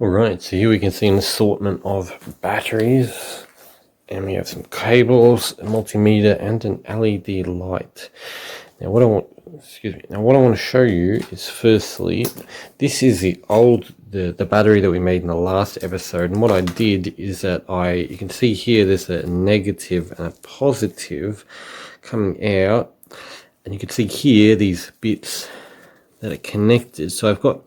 Alright, so here we can see an assortment of batteries, and we have some cables, a multimeter, and an LED light. Now what I want to show you is, firstly, this is the battery that we made in the last episode, and what I did is that you can see here there's a negative and a positive coming out, and you can see here these bits that are connected. So I've got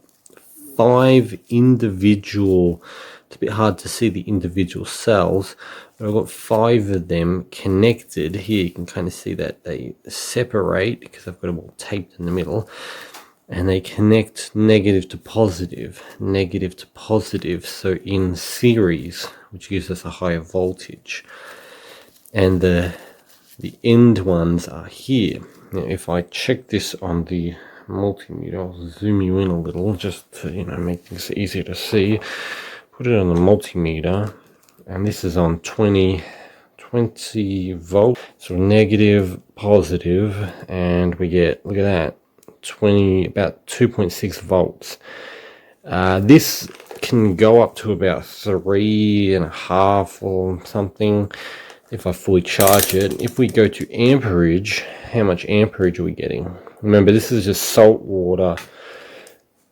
5 individual, it's a bit hard to see the individual cells, but I've got 5 of them connected. Here you can kind of see that they separate because I've got them all taped in the middle, and they connect negative to positive, so in series, which gives us a higher voltage. And the end ones are here. Now if I check this on the multimeter, I'll zoom you in a little just to make things easier to see. Put it on the multimeter, and this is on 20 volt, so negative, positive, and we get, look at that, about 2.6 volts. This can go up to about 3.5 or something if I fully charge it. If we go to amperage, how much amperage are we getting? Remember, this is just salt water,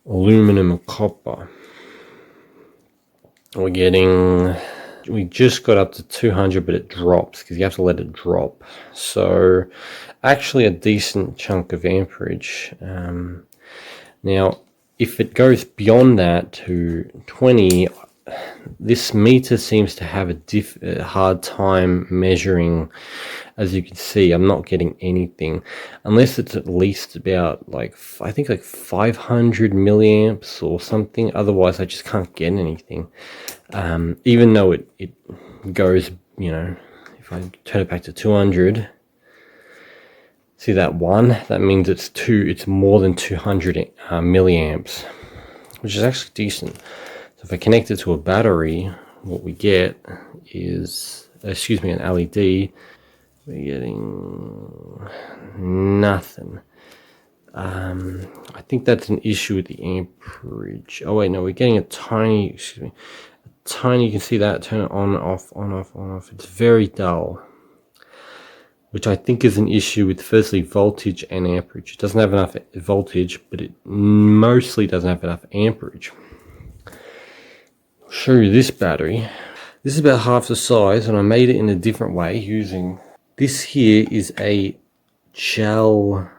aluminum, and copper. We just got up to 200, but it drops because you have to let it drop. So actually a decent chunk of amperage. Now, if it goes beyond that to 20, this meter seems to have a hard time measuring. As you can see, I'm not getting anything unless it's at least about I think 500 milliamps or something. Otherwise I just can't get anything, even though it goes, if I turn it back to 200, see that one, that means it's more than 200 milliamps, which is actually decent. So if I connect it to a battery, what we get is, an LED, we're getting nothing. I think that's an issue with the amperage. Oh wait, no, we're getting a tiny, you can see that, turn it on, off, on, off, on, off. It's very dull, which I think is an issue with, firstly, voltage and amperage. It doesn't have enough voltage, but it mostly doesn't have enough amperage. I'll show you this battery. This is about half the size, and I made it in a different way using, this here is a jelly.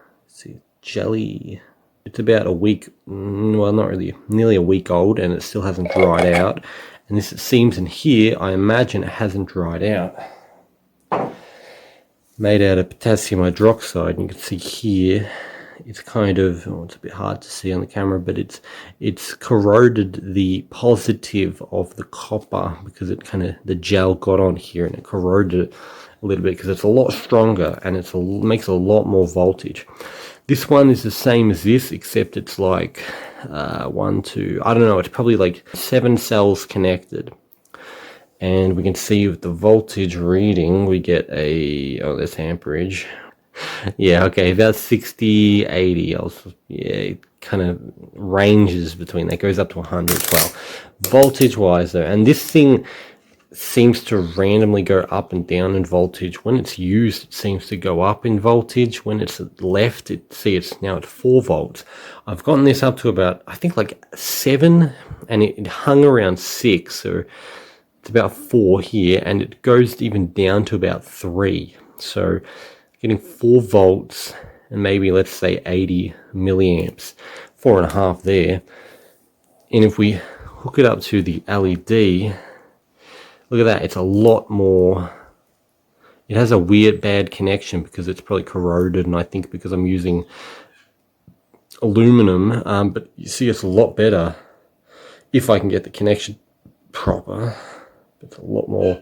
It's about a week, well, not really, nearly a week old, and it still hasn't dried out. And this, it seems in here, I imagine it hasn't dried out. Made out of potassium hydroxide, and you can see here, it's kind of, it's a bit hard to see on the camera, but it's corroded the positive of the copper because the gel got on here and it corroded it a little bit because it's a lot stronger and makes a lot more voltage. This one is the same as this, except it's like 1, 2, I don't know, it's probably 7 cells connected. And we can see with the voltage reading, we get that's amperage. Yeah, okay, about 60, 80. It kind of ranges between, that goes up to 100 as well. Voltage-wise, though, and this thing seems to randomly go up and down in voltage. When it's used, it seems to go up in voltage. When it's left, it's now at 4 volts. I've gotten this up to about, I think 7, and it hung around 6, so it's about 4 here, and it goes even down to about 3. So getting 4 volts and maybe, let's say, 80 milliamps, 4.5 there. And if we hook it up to the LED, look at that, it's a lot more. It has a weird bad connection because it's probably corroded, and I think because I'm using aluminum, but you see it's a lot better if I can get the connection proper. It's a lot more,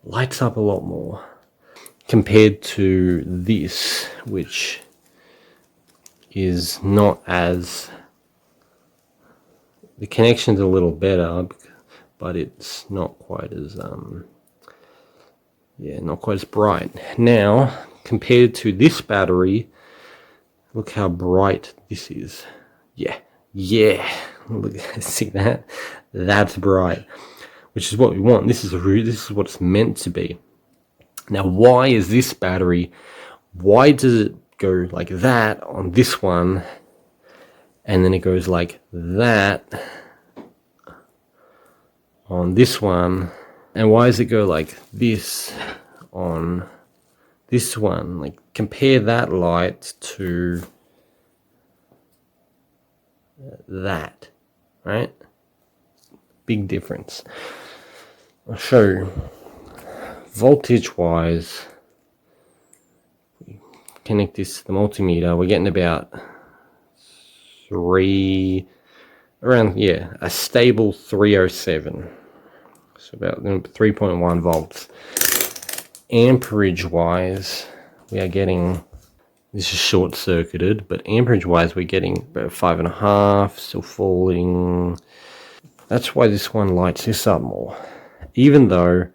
lights up a lot more compared to this, which is not as, the connection's a little better, but it's not quite as not quite as bright. Now compared to this battery, look how bright this is. Yeah, Look, see that? That's bright, which is what we want. This is what it's meant to be. Now, why is this battery? Why does it go like that on this one, and then it goes like that on this one? And why does it go like this on this one? Like, compare that light to that, right? Big difference. I'll show you. Voltage wise, connect this to the multimeter, we're getting about a stable 307. So about 3.1 volts. Amperage wise, we are getting, this is short circuited, but amperage wise we're getting about 5.5, still falling. That's why this one lights this up more, even though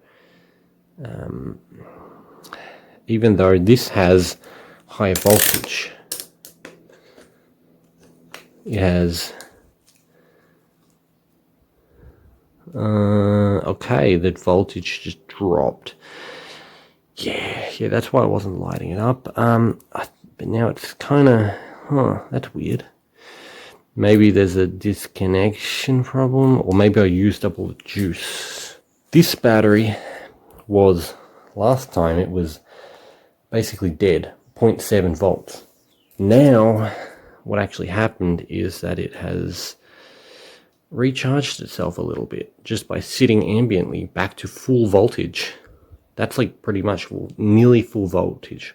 this has higher voltage. It has okay, that voltage just dropped. Yeah, that's why I wasn't lighting it up. But now it's kind of, that's weird. Maybe there's a disconnection problem, or maybe I used up all the juice. This battery was, last time it was basically dead, 0.7 volts. Now, what actually happened is that it has recharged itself a little bit just by sitting ambiently back to full voltage. That's like pretty much nearly full voltage.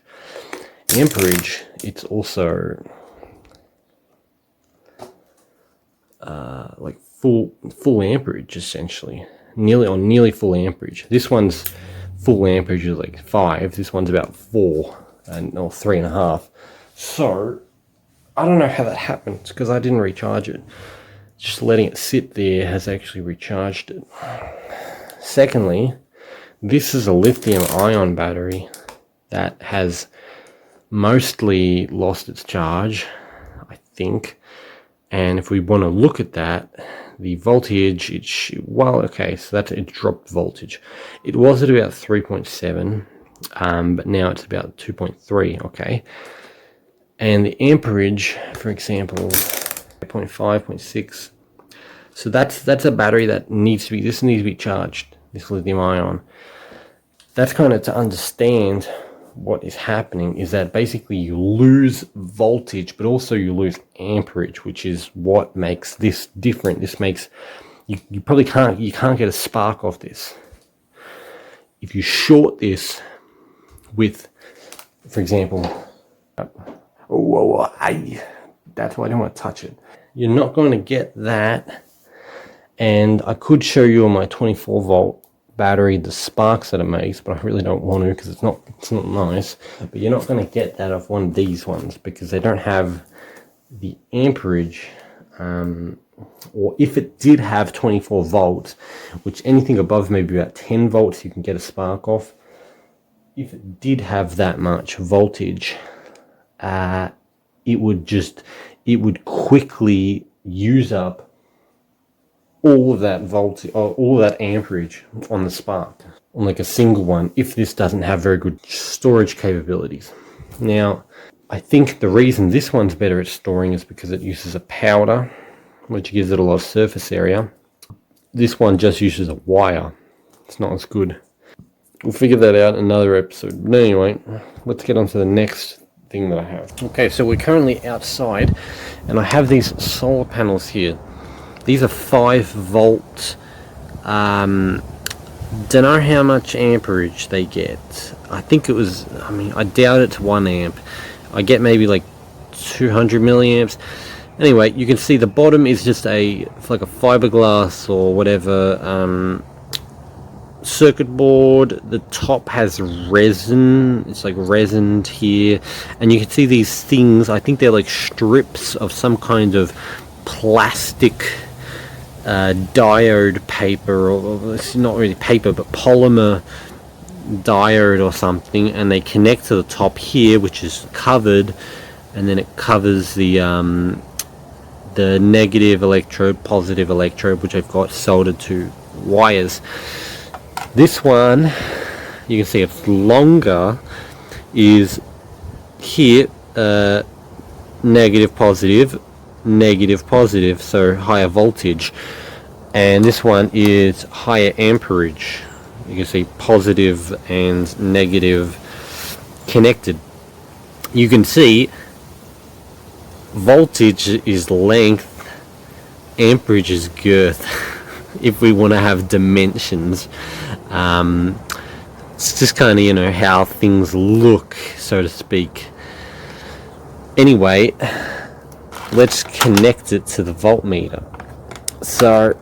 Amperage, it's also like full amperage essentially, nearly full amperage. This one's full amperage is like 5. This one's about 4 or 3.5. So I don't know how that happened because I didn't recharge it. Just letting it sit there has actually recharged it. Secondly, this is a lithium ion battery that has mostly lost its charge, I think. And if we want to look at that, the voltage, it dropped voltage. It was at about 3.7, but now it's about 2.3, okay. And the amperage, for example, 0.5, 0.6. So that's a battery that needs to be charged, this lithium ion. That's kind of to understand what is happening is that basically you lose voltage, but also you lose amperage, which is what makes this different. This makes, you probably can't get a spark off this. If you short this with, for example, that's why I don't want to touch it. You're not going to get that. And I could show you on my 24 volt battery the sparks that it makes, but I really don't want to because it's not nice. But you're not going to get that off one of these ones because they don't have the amperage, or if it did have 24 volts, which anything above maybe about 10 volts you can get a spark off. If it did have that much voltage, it would quickly use up all of that voltage, or all of that amperage on the spark, on like a single one, if this doesn't have very good storage capabilities. Now, I think the reason this one's better at storing is because it uses a powder, which gives it a lot of surface area. This one just uses a wire. It's not as good. We'll figure that out in another episode. But anyway, let's get on to the next thing that I have. Okay, so we're currently outside, and I have these solar panels here. These are 5 volt. Don't know how much amperage they get. I think it was, I doubt it's 1 amp. I get maybe like 200 milliamps. Anyway, you can see the bottom is just like a fiberglass or whatever circuit board. The top has resin. It's like resined here, and you can see these things. I think they're like strips of some kind of plastic diode paper, or it's not really paper but polymer diode or something, and they connect to the top here, which is covered, and then it covers the the negative electrode, positive electrode, which I've got soldered to wires. This one, you can see it's longer, is here, negative, positive, negative, positive, so higher voltage. And this one is higher amperage. You can see positive and negative connected. You can see voltage is length, amperage is girth. If we want to have dimensions, it's just kind of, you know, how things look, so to speak. Anyway, let's connect it to the voltmeter. So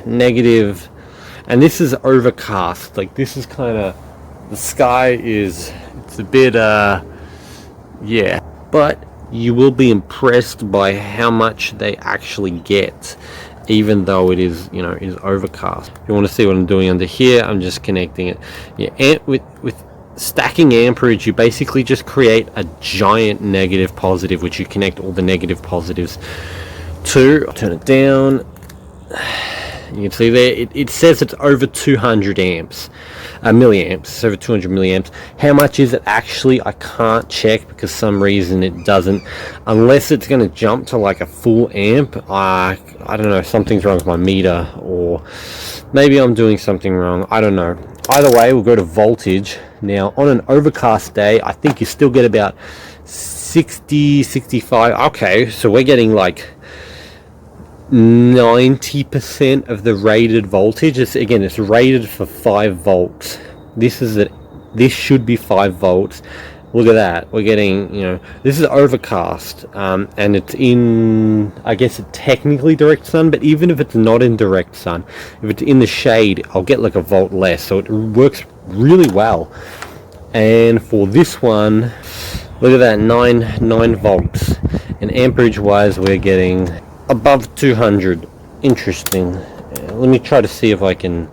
negative, and this is overcast, like this is kind of, the sky is, it's a bit yeah, but you will be impressed by how much they actually get, even though it is, you know, is overcast. If you want to see what I'm doing under here, I'm just connecting it. Yeah, and with stacking amperage, you basically just create a giant negative positive, which you connect all the negative positives to. I'll turn it down. You can see there, it says it's over 200 amps, milliamps. It's over 200 milliamps. How much is it actually? I can't check because some reason it doesn't, unless it's going to jump to like a full amp. I don't know, something's wrong with my meter, or maybe I'm doing something wrong. I don't know. Either way, we'll go to voltage. Now, on an overcast day, I think you still get about 60, 65. Okay, so we're getting like 90% of the rated voltage. It's, again, it's rated for 5 volts. This is it. This should be 5 volts. Look at that. We're getting, you know, this is overcast, and it's in, I guess, it's technically direct sun, but even if it's not in direct sun, if it's in the shade, I'll get like a volt less. So it works really well. And for this one, look at that, 9 volts. And amperage wise, we're getting above 200. Interesting. Let me try to see if I can,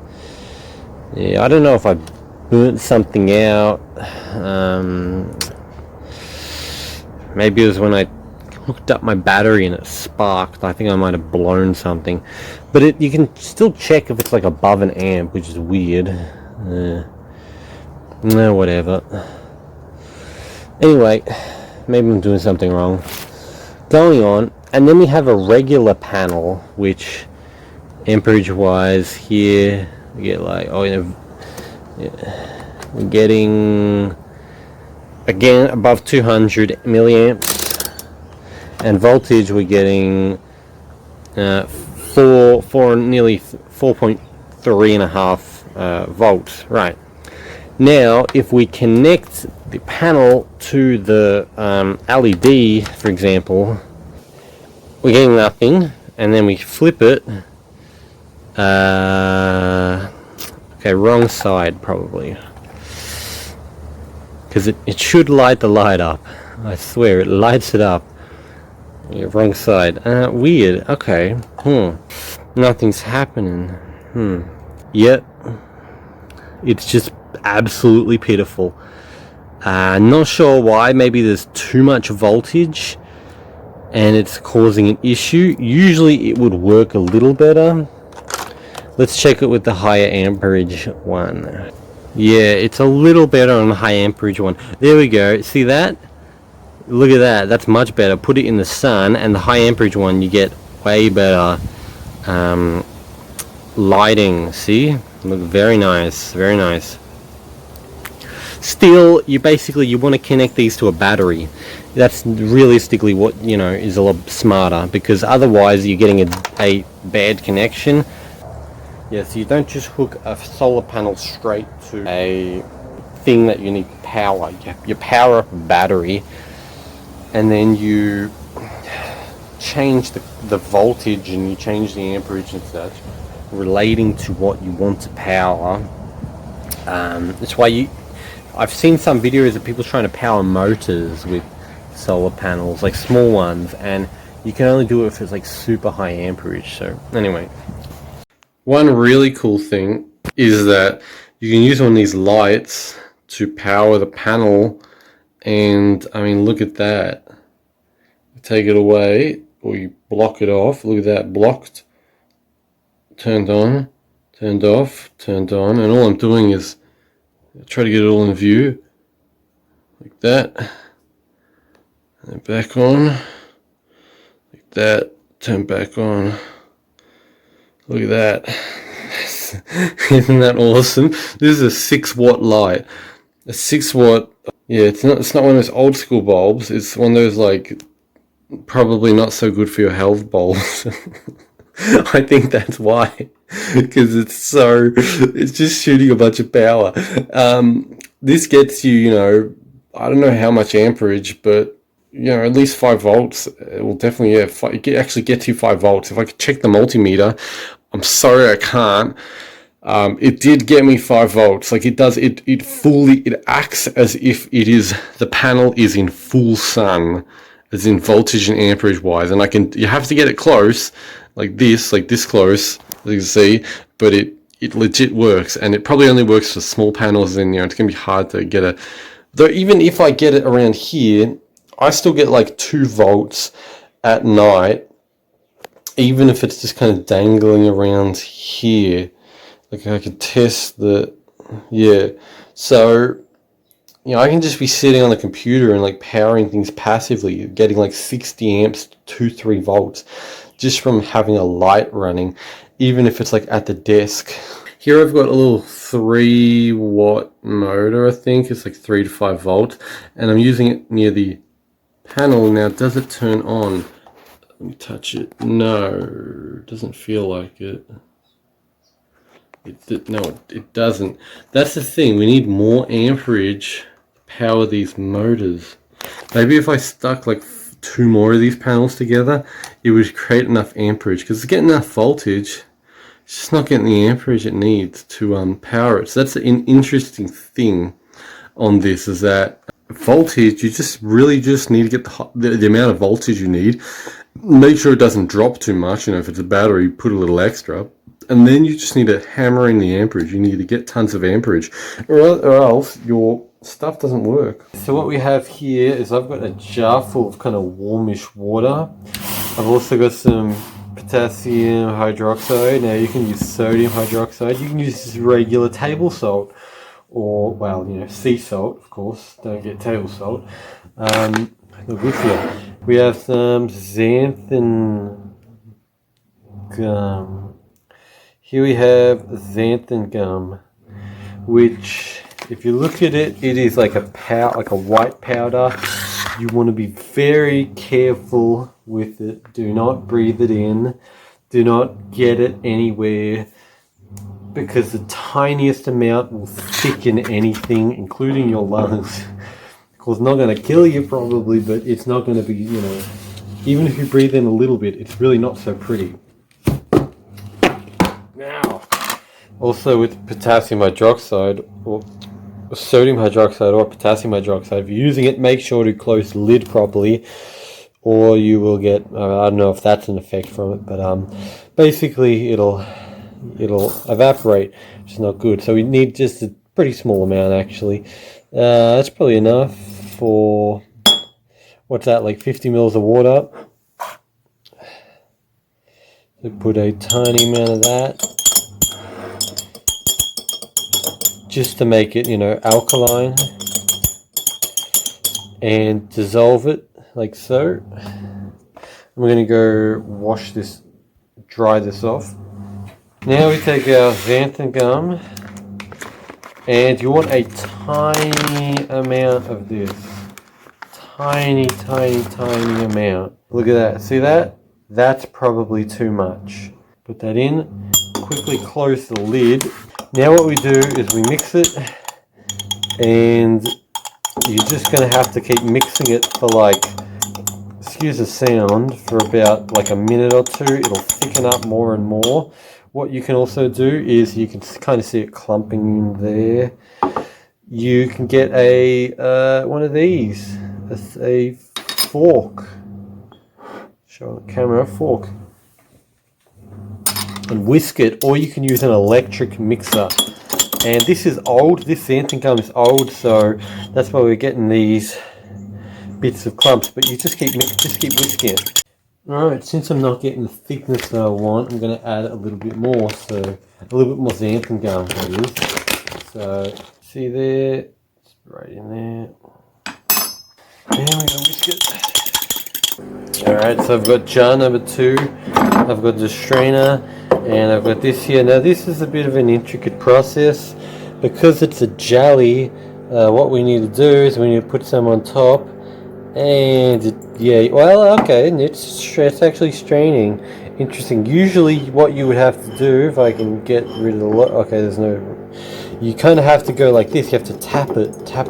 yeah, I don't know if I burnt something out. Maybe it was when I hooked up my battery and it sparked. I think I might have blown something, but you can still check if it's like above an amp, which is weird. No, whatever. Anyway, maybe I'm doing something wrong. Going on, and then we have a regular panel, which amperage wise here we get like, oh, you know, yeah, we're getting again above 200 milliamps, and voltage we're getting nearly 4.3 and a half volts. Right now, if we connect the panel to the LED, for example, we're getting nothing, and then we flip it. Okay, wrong side probably, because it should light the light up. I swear it lights it up. Yeah, wrong side. Weird. Okay. Nothing's happening. Yep. It's just absolutely pitiful. Not sure why. Maybe there's too much voltage and it's causing an issue. Usually it would work a little better. Let's check it with the higher amperage one. Yeah, it's a little better on the high amperage one. There we go. See that? Look at that. That's much better. Put it in the sun, and the high amperage one, you get way better lighting. See? Look, very nice. Very nice. Still, you want to connect these to a battery. That's realistically what, you know, is a lot smarter, because otherwise you're getting a bad connection. Yeah, so you don't just hook a solar panel straight to a thing that you need power. You power up a battery, and then you change the voltage and you change the amperage and such, relating to what you want to power. That's why I've seen some videos of people trying to power motors with solar panels, like small ones, and you can only do it if it's like super high amperage. So anyway, one really cool thing is that you can use one of these lights to power the panel, and I mean, look at that. Take it away, or you block it off. Look at that, blocked, turned on, turned off, turned on, and all I'm doing is try to get it all in view, like that, and back on, like that, turn back on. Look at that. Isn't that awesome? This is a 6-watt light. A 6-watt. Yeah, it's not one of those old school bulbs. It's one of those, like, probably not so good for your health bulbs. I think that's why, because it's just shooting a bunch of power. This gets you, you know, I don't know how much amperage, but you know, at least 5 volts. It will definitely, yeah, actually get you 5 volts. If I could check the multimeter, I'm sorry I can't. It did get me 5 volts. Like it does, it acts as if the panel is in full sun, as in voltage and amperage wise. And you have to get it close, like this close, as you can see, but it legit works. And it probably only works for small panels, and you know, it's gonna be hard to get though even if I get it around here, I still get like 2 volts at night, even if it's just kind of dangling around here. Like I could test yeah. So, you know, I can just be sitting on the computer and like powering things passively, getting like 60 amps to 3 volts just from having a light running, even if it's like at the desk. Here I've got a little 3-watt motor, I think. It's like 3 to 5 volts, and I'm using it near the panel. Now, does it turn on? Let me touch it. No, it doesn't feel like it. No, it doesn't. That's the thing. We need more amperage to power these motors. Maybe if I stuck like 2 more of these panels together, it would create enough amperage, because it's getting enough voltage. It's just not getting the amperage it needs to power it. So that's an interesting thing on this, is that voltage, you just really need to get the amount of voltage you need. Make sure it doesn't drop too much. You know, if it's a battery, put a little extra. And then you just need to hammer in the amperage. You need to get tons of amperage, or else your stuff doesn't work. So what we have here is I've got a jar full of kind of warmish water. I've also got some potassium hydroxide. Now you can use sodium hydroxide. You can use regular table salt, or, well, you know, sea salt, of course. Don't get table salt. Not good for you. We have some xanthan gum. Here we have xanthan gum, which, if you look at it, it is like a white powder. You want to be very careful with it. Do not breathe it in. Do not get it anywhere, because the tiniest amount will thicken anything, including your lungs. Of course, not going to kill you probably, but it's not going to be, you know, even if you breathe in a little bit, it's really not so pretty. Now, also with potassium hydroxide, or sodium hydroxide, or potassium hydroxide, if you're using it, make sure to close the lid properly, or you will get, I don't know if that's an effect from it, but basically it'll evaporate, which is not good. So we need just a pretty small amount, actually. That's probably enough for, what's that, like 50 mils of water. So put a tiny amount of that, just to make it, you know, alkaline, and dissolve it like so. We're going to go wash this, dry this off. Now we take our xanthan gum, and you want a tiny amount of this. Tiny, tiny, tiny amount. Look at that. See that? That's probably too much. Put that in. Quickly close the lid. Now what we do is we mix it, and you're just going to have to keep mixing it for like, excuse the sound, for about like a minute or 2. It'll thicken up more and more. What you can also do is, you can kind of see it clumping in there. You can get a one of these, a fork. Show the camera a fork, and whisk it, or you can use an electric mixer. And this is old. This xanthan gum is old, so that's why we're getting these bits of clumps. But you just keep whisking it. Alright, since I'm not getting the thickness that I want, I'm going to add a little bit more, so a little bit more xanthan gum, that is. So, see there, it's right in there. And we're going to whisk it. Alright, so I've got jar number 2, I've got the strainer, and I've got this here. Now this is a bit of an intricate process. Because it's a jelly, what we need to do is we need to put some on top. And yeah, well, okay, it's actually straining. Interesting. Usually what you would have to do, if I can get rid of the okay, there's no, you kind of have to go like this. You have to tap it, tap,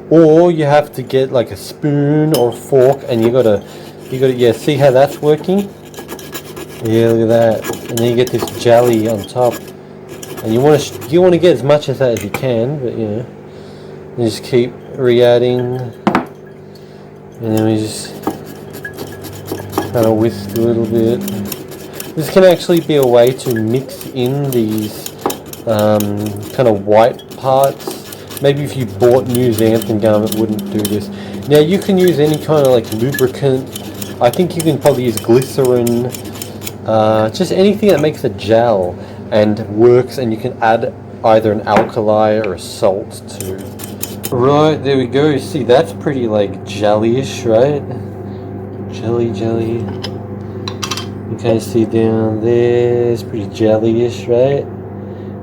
or you have to get like a spoon or a fork, and you gotta, yeah, see how that's working? Yeah, look at that. And then you get this jelly on top, and you want to get as much of that as you can, but you know, you just keep re-adding. And then we just kind of whisk a little bit. This can actually be a way to mix in these kind of white parts. Maybe if you bought new xanthan gum, it wouldn't do this. Now you can use any kind of like lubricant. I think you can probably use glycerin, just anything that makes a gel and works, and you can add either an alkali or a salt to. Right, there we go. See, that's pretty like jelly-ish, right? Jelly. You kind of see down there, it's pretty jelly-ish, right?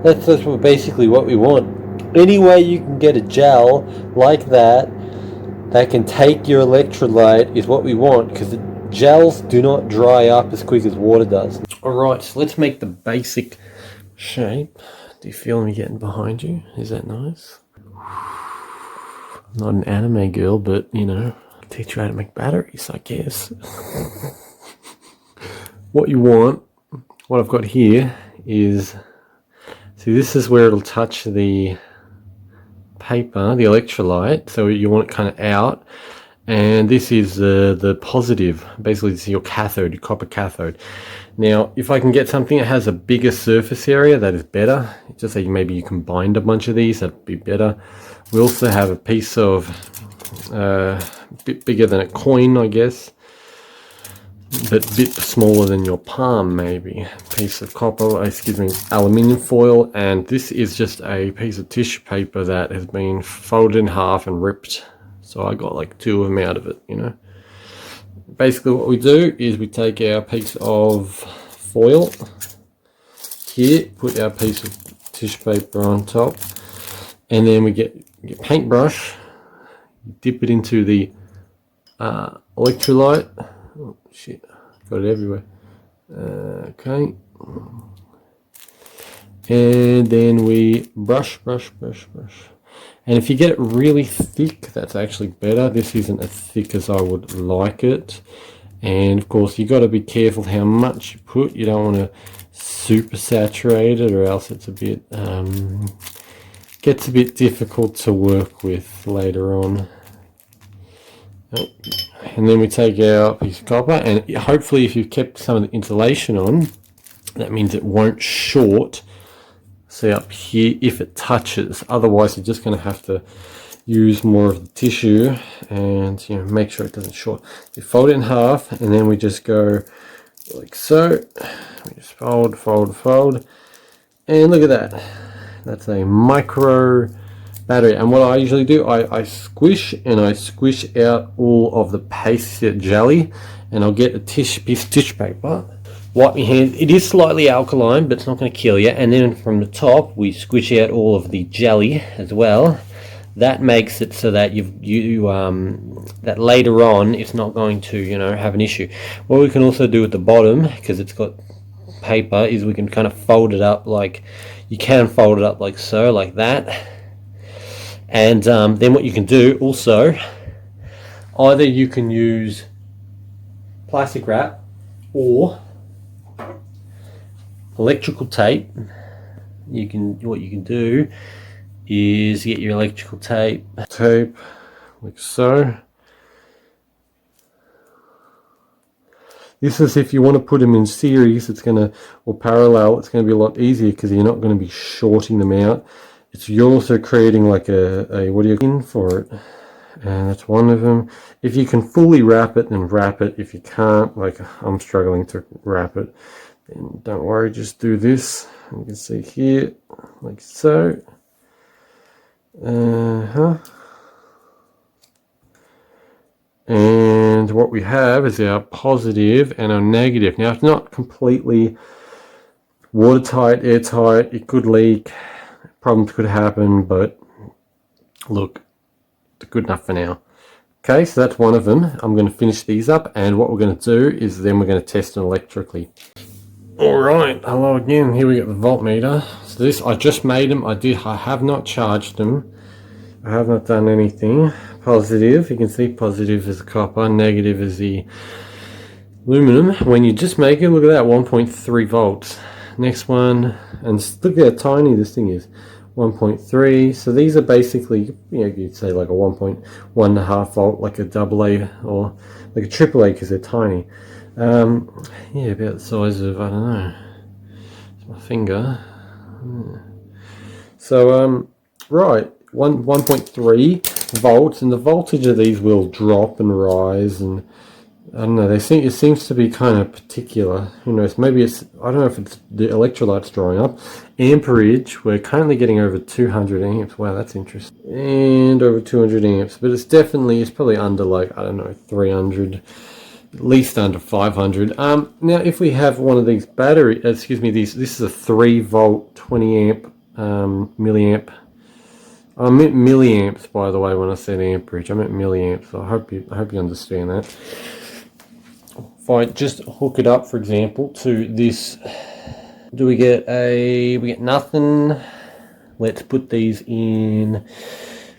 That's basically what we want. Any way you can get a gel like that, that can take your electrolyte, is what we want, because gels do not dry up as quick as water does. Alright, so let's make the basic shape. Do you feel me getting behind you? Is that nice? I'm not an anime girl, but you know, I'll teach you how to make batteries, I guess. What you want, what I've got here is, see, this is where it'll touch the paper, the electrolyte, so you want it kind of out, and this is the positive. Basically, this is your cathode, your copper cathode. Now, if I can get something that has a bigger surface area, that is better. Just say maybe you can bind a bunch of these, that'd be better. We also have a piece of, a bit bigger than a coin, I guess, but a bit smaller than your palm, maybe. Piece of copper, excuse me, aluminium foil, and this is just a piece of tissue paper that has been folded in half and ripped. So I got like 2 of them out of it, you know. Basically what we do is we take our piece of foil here, put our piece of tissue paper on top, and then we get paintbrush, dip it into the electrolyte. Oh shit, got it everywhere. Okay, and then we brush. And if you get it really thick, that's actually better. This isn't as thick as I would like it. And of course, you got to be careful how much you put. You don't want to super saturate it, or else it's a bit gets a bit difficult to work with later on. And then we take our piece of copper, and hopefully if you've kept some of the insulation on, that means it won't short. See up here if it touches, otherwise you're just going to have to use more of the tissue and, you know, make sure it doesn't short. You fold it in half, and then we just go like so. We just fold, and look at that. That's a micro battery. And what I usually do, I squish out all of the paste jelly, and I'll get a piece of tissue paper, wipe my hand. It is slightly alkaline, but it's not going to kill you. And then from the top, we squish out all of the jelly as well. That makes it so that that later on it's not going to, you know, have an issue. What we can also do at the bottom, because it's got paper, is we can kind of fold it up like, you can fold it up like so, like that. And then what you can do also, either you can use plastic wrap or electrical tape. What you can do is get your electrical tape like so. This is if you want to put them in series, or parallel, it's going to be a lot easier because you're not going to be shorting them out. You're also creating like a what do you mean for it? and that's one of them. If you can fully wrap it, then wrap it. If you can't, like I'm struggling to wrap it, then don't worry, just do this. You can see here, like so. And what we have is our positive and our negative. Now it's not completely watertight, airtight. It could leak, problems could happen, but look, it's good enough for now. Okay, so that's one of them. I'm going to finish these up, and what we're going to do is then we're going to test them electrically. Alright, hello again. Here we get the voltmeter. So this, I just made them. I have not charged them. I have not done anything. Positive, you can see positive is the copper, negative is the aluminum. When you just make it, look at that, 1.3 volts. Next one, and look at how tiny this thing is, 1.3. So these are basically, you know, you'd say like a 1.5 volt, like a AA or like a AAA, because they're tiny. Yeah, about the size of, I don't know, it's my finger. So right, 1.3 volts, and the voltage of these will drop and rise, and I don't know, it seems to be kind of particular. Who knows, maybe it's, I don't know if it's the electrolytes drawing up. Amperage, we're currently getting over 200 amps. Wow, that's interesting. And over 200 amps, but it's probably under, like, I don't know, 300, at least under 500. Now if we have one of these battery, this is a 3 volt 20 amp milliamp. I meant milliamps, by the way, when I said amperage. I meant milliamps. So I hope you understand that. If I just hook it up, for example, to this, we get nothing. Let's put these in,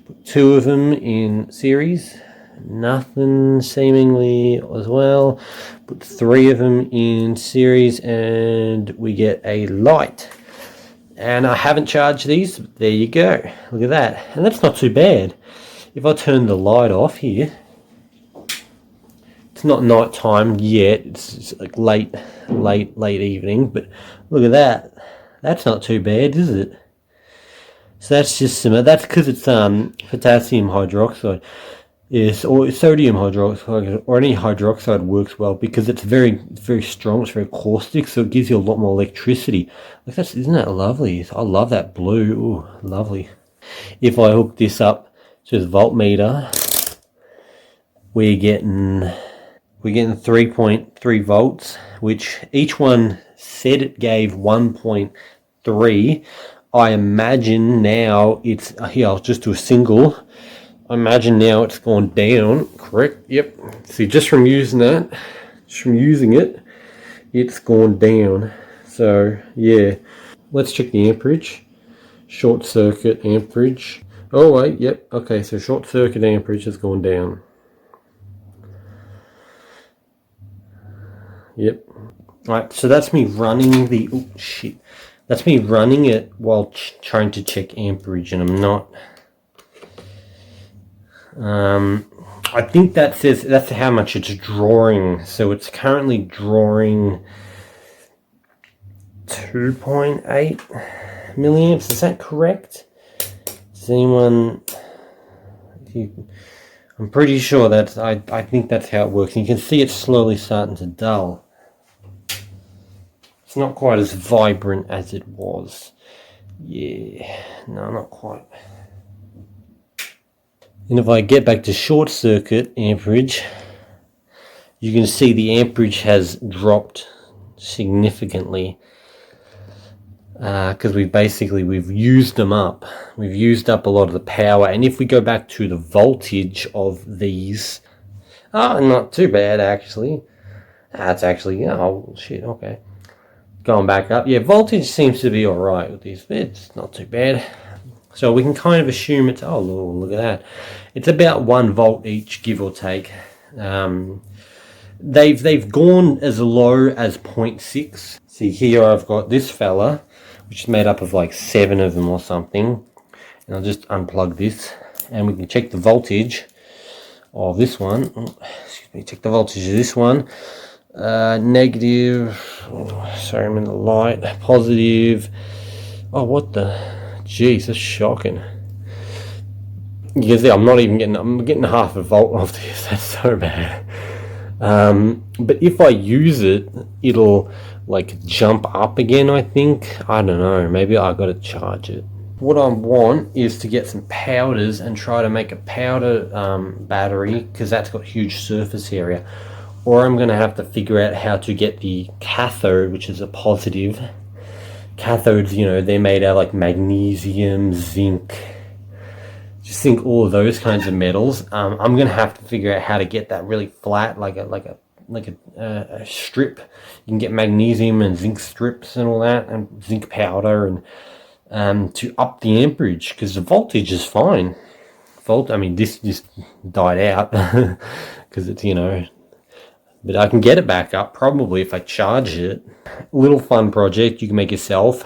put 2 of them in series. Nothing seemingly as well. Put 3 of them in series, and we get a light. And I haven't charged these. There you go. Look at that. And that's not too bad. If I turn the light off here, it's not night time yet. It's like late evening. But look at that. That's not too bad, is it? So that's just some. That's because it's potassium hydroxide. Yes, or sodium hydroxide, or any hydroxide works well because it's very strong. It's very caustic, so it gives you a lot more electricity. Like isn't that lovely? I love that blue. Ooh, lovely. If I hook this up to the voltmeter, we're getting 3.3 volts, which each one said it gave 1.3. I imagine now it's here. I'll just do a single. I imagine now it's gone down, correct? Yep. See, just from using it, it's gone down. So, yeah. Let's check the amperage. Short circuit amperage. Oh, wait, yep. Okay, so short circuit amperage has gone down. Yep. Alright, so that's me running the... Oh, shit. That's me running it while trying to check amperage, and I'm not... I think that says that's how much it's drawing. So it's currently drawing 2.8 milliamps. Is that correct? Does anyone? I'm pretty sure that's. I think that's how it works. You can see it's slowly starting to dull. It's not quite as vibrant as it was. Yeah, no, not quite. And if I get back to short circuit amperage, you can see the amperage has dropped significantly because we've used them up. We've used up a lot of the power. And if we go back to the voltage of these, not too bad actually. That's actually, oh shit, okay. Going back up, yeah, voltage seems to be all right with these. It's not too bad. So we can kind of assume it's, oh, look at that. It's about 1 volt each, give or take. They've gone as low as 0.6. See, here I've got this fella, which is made up of like 7 of them or something. And I'll just unplug this, and we can check the voltage of this one. Oh, excuse me, check the voltage of this one. Negative, sorry, I'm in the light. Positive. Oh, what the... Jeez, that's shocking. You can see I'm getting half a volt off this. That's so bad. But if I use it, it'll like jump up again, I think. I don't know, maybe I gotta charge it. What I want is to get some powders and try to make a powder battery, because that's got huge surface area. Or I'm gonna have to figure out how to get the cathode, which is a positive. Cathodes, you know, they're made out of like magnesium, zinc, just think all of those kinds of metals. I'm gonna have to figure out how to get that really flat, like a strip. You can get magnesium and zinc strips and all that, and zinc powder, and to up the amperage, because the voltage is fine. I mean, this just died out because it's, you know, but I can get it back up probably if I charge it. Little fun project you can make yourself.